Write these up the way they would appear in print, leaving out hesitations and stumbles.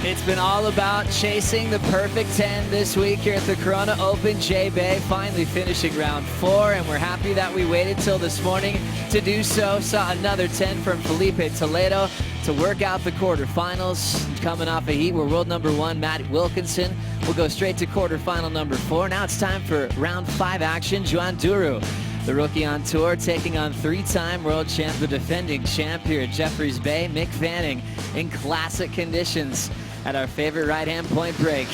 It's been all about chasing the perfect 10 this week here at the Corona Open. J-Bay finally finishing round 4, and we're happy that we waited till this morning to do so. Saw another 10 from Felipe Toledo to work out the quarterfinals. Coming off a heat where world number 1 Matt Wilkinson will go straight to quarterfinal number 4. Now it's time for round 5 action. Joan Duru, the rookie on tour, taking on 3-time world champ, the defending champ here at Jeffreys Bay, Mick Fanning, in classic conditions at our favorite right-hand point break.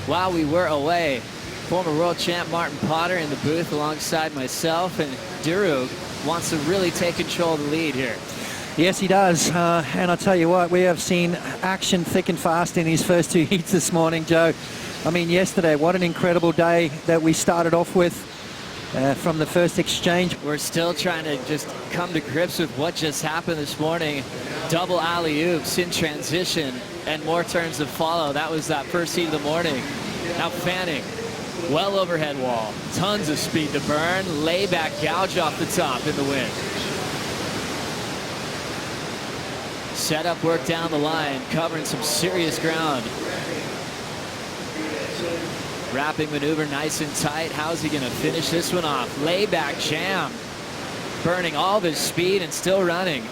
While we were away, former world champ Martin Potter in the booth alongside myself, and Duru wants to really take control of the lead here. Yes, he does. And I'll tell you what, we have seen action thick and fast in his first 2 heats this morning, Joe. I mean, yesterday, what an incredible day that we started off with from the first exchange. We're still trying to just come to grips with what just happened this morning. Double alley-oops in transition and more turns to follow. That was that first heat of the morning. Now Fanning, well overhead wall. Tons of speed to burn. Layback gouge off the top in the wind. Setup work down the line, covering some serious ground. Wrapping maneuver nice and tight. How's he gonna finish this one off? Layback jam. Burning all of his speed and still running.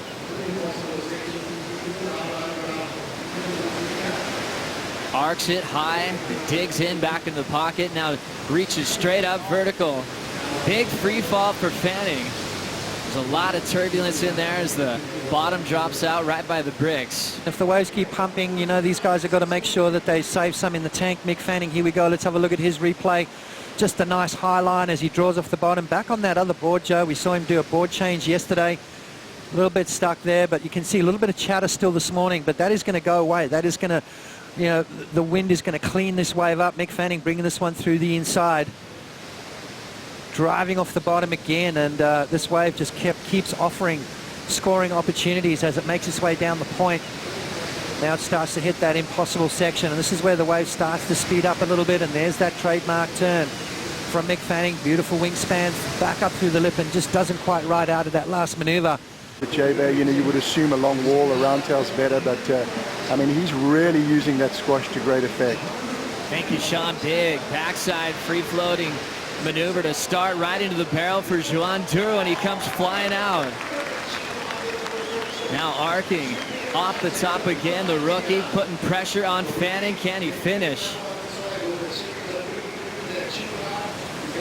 Arcs it high, digs in back in the pocket, now reaches straight up vertical. Big free fall for Fanning. There's a lot of turbulence in there as the bottom drops out right by the bricks. If the waves keep pumping, you know, these guys have got to make sure that they save some in the tank. Mick Fanning, here we go. Let's have a look at his replay. Just a nice high line as he draws off the bottom. Back on that other board, Joe. We saw him do a board change yesterday. A little bit stuck there, but you can see a little bit of chatter still this morning, but that is going to go away. That is going to, you know, the wind is going to clean this wave up. Mick Fanning bringing this one through the inside. Driving off the bottom again, and this wave just keeps offering scoring opportunities as it makes its way down the point. Now it starts to hit that impossible section, and this is where the wave starts to speed up a little bit, and there's that trademark turn from Mick Fanning. Beautiful wingspan, back up through the lip, and just doesn't quite ride out of that last maneuver. The J-Bay, you know, you would assume a long wall, a round tail's better, but I mean, he's really using that squash to great effect. Thank you, Sean. Big backside free-floating maneuver to start right into the barrel for Joan Duru, and he comes flying out. Now arcing off the top again, the rookie putting pressure on Fanning. Can he finish?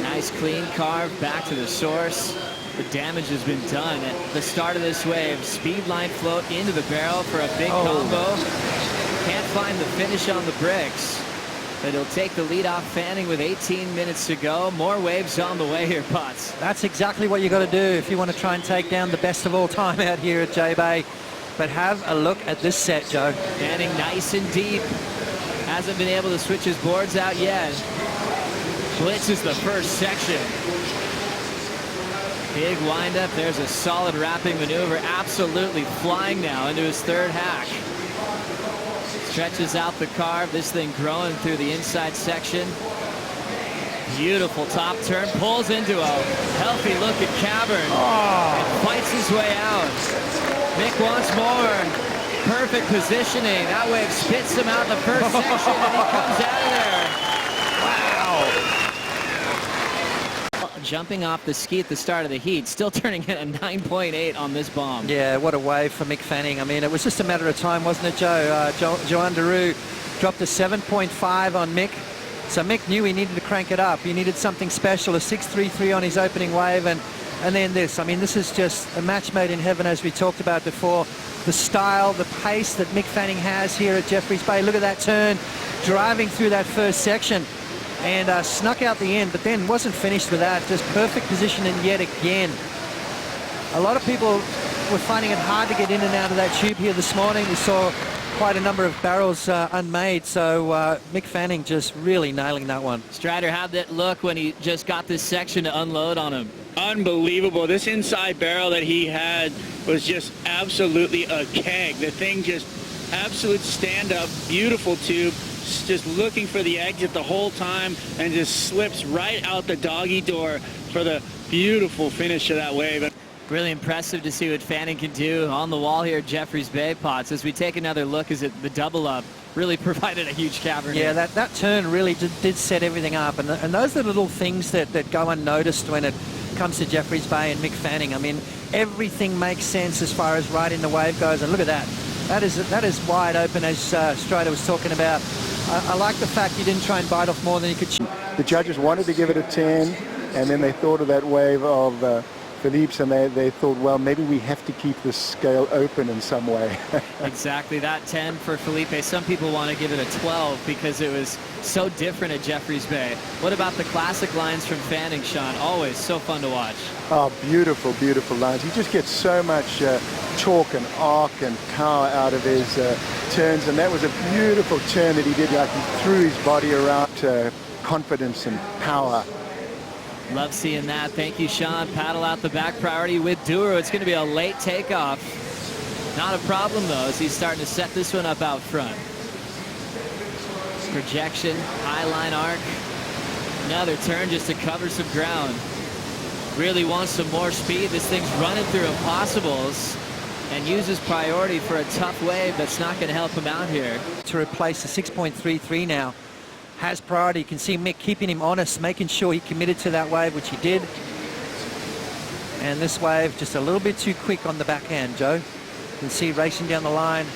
Nice clean carve back to the source. The damage has been done at the start of this wave. Speed line float into the barrel for a big combo. Can't find the finish on the bricks. But he'll take the lead off Fanning with 18 minutes to go. More waves on the way here, Potts. That's exactly what you got to do if you want to try and take down the best of all time out here at J-Bay. But have a look at this set, Joe. Fanning nice and deep. Hasn't been able to switch his boards out yet. Blitzes the first section. Big windup. There's a solid wrapping maneuver. Absolutely flying now into his third hack. Stretches out the carve, this thing growing through the inside section. Beautiful top turn, pulls into a healthy looking cavern and fights his way out. Mick wants more. Perfect positioning. That wave spits him out in the first section and he comes out of there. Jumping off the ski at the start of the heat, still turning in a 9.8 on this bomb. Yeah, what a wave for Mick Fanning. I mean, it was just a matter of time, wasn't it, Joe? Joan Duru dropped a 7.5 on Mick. So Mick knew he needed to crank it up. He needed something special, a 6.33 on his opening wave, and then this. I mean, this is just a match made in heaven, as we talked about before. The style, the pace that Mick Fanning has here at Jeffreys Bay. Look at that turn, driving through that first section. And snuck out the end, but then wasn't finished with that. Just perfect positioning yet again. A lot of people were finding it hard to get in and out of that tube here this morning. We saw quite a number of barrels unmade, so Mick Fanning just really nailing that one. Strider, how'd that look when he just got this section to unload on him? Unbelievable. This inside barrel that he had was just absolutely a keg. The thing just absolute stand-up, beautiful tube. Just looking for the exit the whole time and just slips right out the doggy door for the beautiful finish of that wave. Really impressive to see what Fanning can do on the wall here at Jeffreys Bay, Potts. As we take another look, is it the double up? really provided a huge cavern. Yeah, that turn really did set everything up. And those are the little things that go unnoticed when it comes to Jeffreys Bay and Mick Fanning. I mean, everything makes sense as far as riding the wave goes. And look at that. That is wide open, as Strider was talking about. I like the fact you didn't try and bite off more than you could chew. The judges wanted to give it a 10, and then they thought of that wave of Philippe's, and they thought, well, maybe we have to keep this scale open in some way. Exactly, that 10 for Felipe. Some people want to give it a 12 because it was so different at Jeffreys Bay. What about the classic lines from Fanning, Sean? Always so fun to watch. Oh, beautiful, beautiful lines. He just gets so much torque and arc and power out of his turns, and that was a beautiful turn that he did. Like he threw his body around, confidence and power. Love seeing that. Thank you, Sean. Paddle out the back priority with Duru. It's going to be a late takeoff. Not a problem, though, as he's starting to set this one up out front. Projection, high line arc. Another turn just to cover some ground. Really wants some more speed. This thing's running through impossibles and uses priority for a tough wave that's not going to help him out here. To replace the 6.33 now. Has priority. You can see Mick keeping him honest, making sure he committed to that wave, which he did. And this wave just a little bit too quick on the backhand, Joe. You can see racing down the line.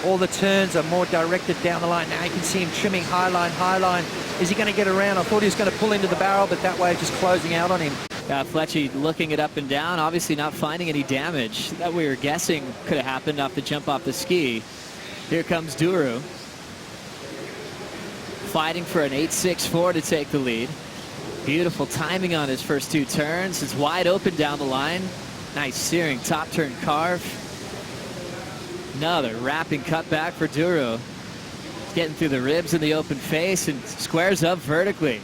All the turns are more directed down the line. Now you can see him trimming high line, high line. Is he going to get around? I thought he was going to pull into the barrel, but that wave just closing out on him. Fletchy looking it up and down, obviously not finding any damage that we were guessing could have happened off the jump off the ski. Here comes Duru. Fighting for an 8.64 to take the lead. Beautiful timing on his first two turns. It's wide open down the line. Nice searing top turn carve. Another wrapping cutback for Duru. Getting through the ribs in the open face and squares up vertically.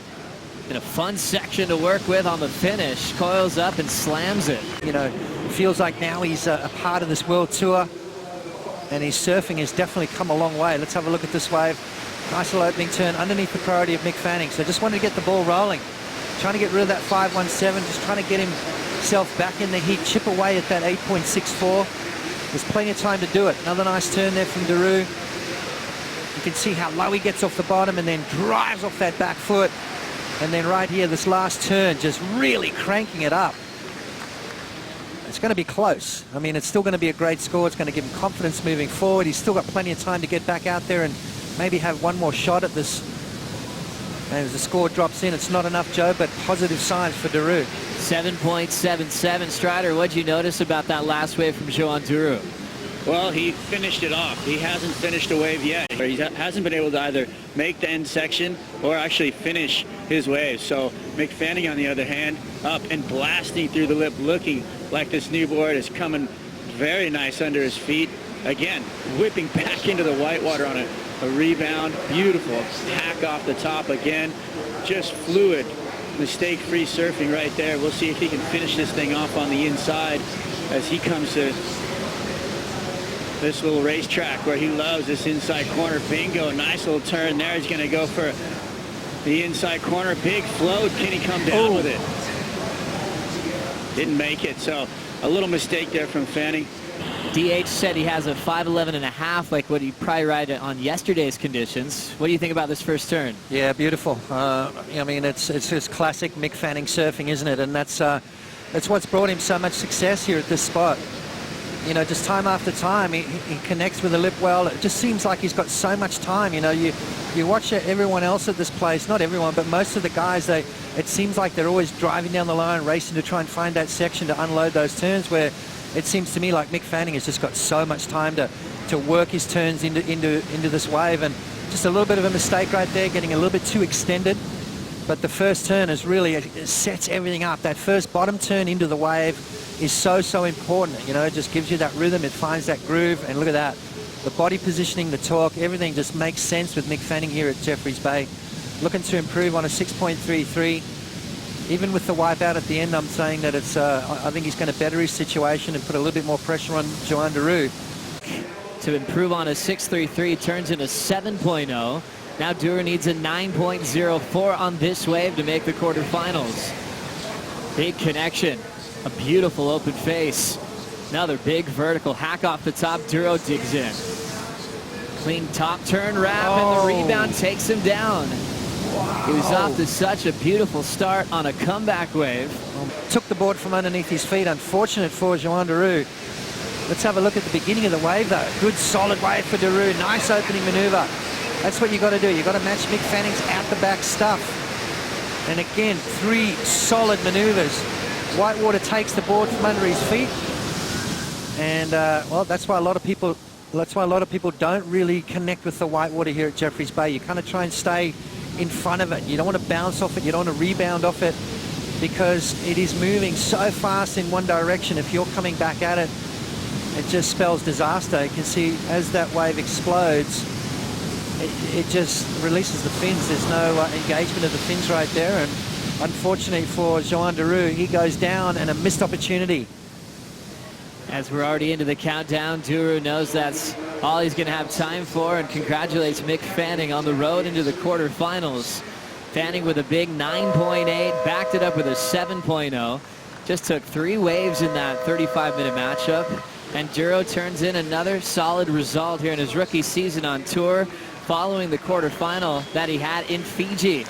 In a fun section to work with on the finish. Coils up and slams it. You know, feels like now he's a part of this world tour. And his surfing has definitely come a long way. Let's have a look at this wave. Nice little opening turn underneath the priority of Mick Fanning. So just wanted to get the ball rolling. Trying to get rid of that 5.17. Just trying to get himself back in the heat. Chip away at that 8.64. There's plenty of time to do it. Another nice turn there from Duru. You can see how low he gets off the bottom and then drives off that back foot. And then right here, this last turn, just really cranking it up. It's going to be close. I mean, it's still going to be a great score. It's going to give him confidence moving forward. He's still got plenty of time to get back out there and maybe have one more shot at this. And as the score drops in, it's not enough, Joe, but positive signs for Duru. 7.77. Strider, what'd you notice about that last wave from Joan Duru? Well, he finished it off. He hasn't finished a wave yet. He hasn't been able to either make the end section or actually finish his wave. So Mick Fanning, on the other hand, up and blasting through the lip, looking like this new board is coming very nice under his feet. Again, whipping back into the whitewater on a rebound. Beautiful hack off the top again. Just fluid, mistake-free surfing right there. We'll see if he can finish this thing off on the inside as he comes to this little racetrack where he loves this inside corner. Bingo, nice little turn there. He's going to go for the inside corner. Big float. Can he come down with it? Didn't make it. So a little mistake there from Fanning. DH said he has a 5.11.5, like what he probably ride on yesterday's conditions. What do you think about this first turn? Yeah, beautiful. I mean, it's just classic Mick Fanning surfing, isn't it? And that's what's brought him so much success here at this spot. You know, just time after time, he connects with the lip well. It just seems like he's got so much time. You know, you watch everyone else at this place, not everyone, but most of the guys, it seems like they're always driving down the line, racing to try and find that section to unload those turns, where it seems to me like Mick Fanning has just got so much time to work his turns into this wave. And just a little bit of a mistake right there, getting a little bit too extended. But the first turn is really, it sets everything up. That first bottom turn into the wave is so important. You know, it just gives you that rhythm. It finds that groove. And look at that. The body positioning, the torque, everything just makes sense with Mick Fanning here at Jeffreys Bay. Looking to improve on a 6.33. Even with the wipeout at the end, I'm saying that it's, I think he's going to better his situation and put a little bit more pressure on Joan Duru. To improve on a 6.33, turns into 7.0. Now Duru needs a 9.04 on this wave to make the quarterfinals. Big connection. A beautiful open face. Another big vertical hack off the top. Duru digs in. Clean top turn wrap, and the rebound takes him down. He was off to such a beautiful start on a comeback wave. Took the board from underneath his feet. Unfortunate for Joan Duru. Let's have a look at the beginning of the wave, though. Good solid wave for Duru. Nice opening maneuver. That's what you got to do. You got to match Mick Fanning's out-the-back stuff. And again, 3 solid maneuvers. Whitewater takes the board from under his feet. And well, that's why a lot of people don't really connect with the Whitewater here at Jeffreys Bay. You kind of try and stay in front of it. You don't want to bounce off it. You don't want to rebound off it, because it is moving so fast in one direction. If you're coming back at it, it just spells disaster. You can see as that wave explodes, it just releases the fins. There's no engagement of the fins right there. And unfortunately for Joan Duru, he goes down, and a missed opportunity. As we're already into the countdown, Duru knows that's all he's going to have time for, and congratulates Mick Fanning on the road into the quarterfinals. Fanning with a big 9.8, backed it up with a 7.0. Just took 3 waves in that 35-minute matchup. And Duru turns in another solid result here in his rookie season on tour, following the quarterfinal that he had in Fiji.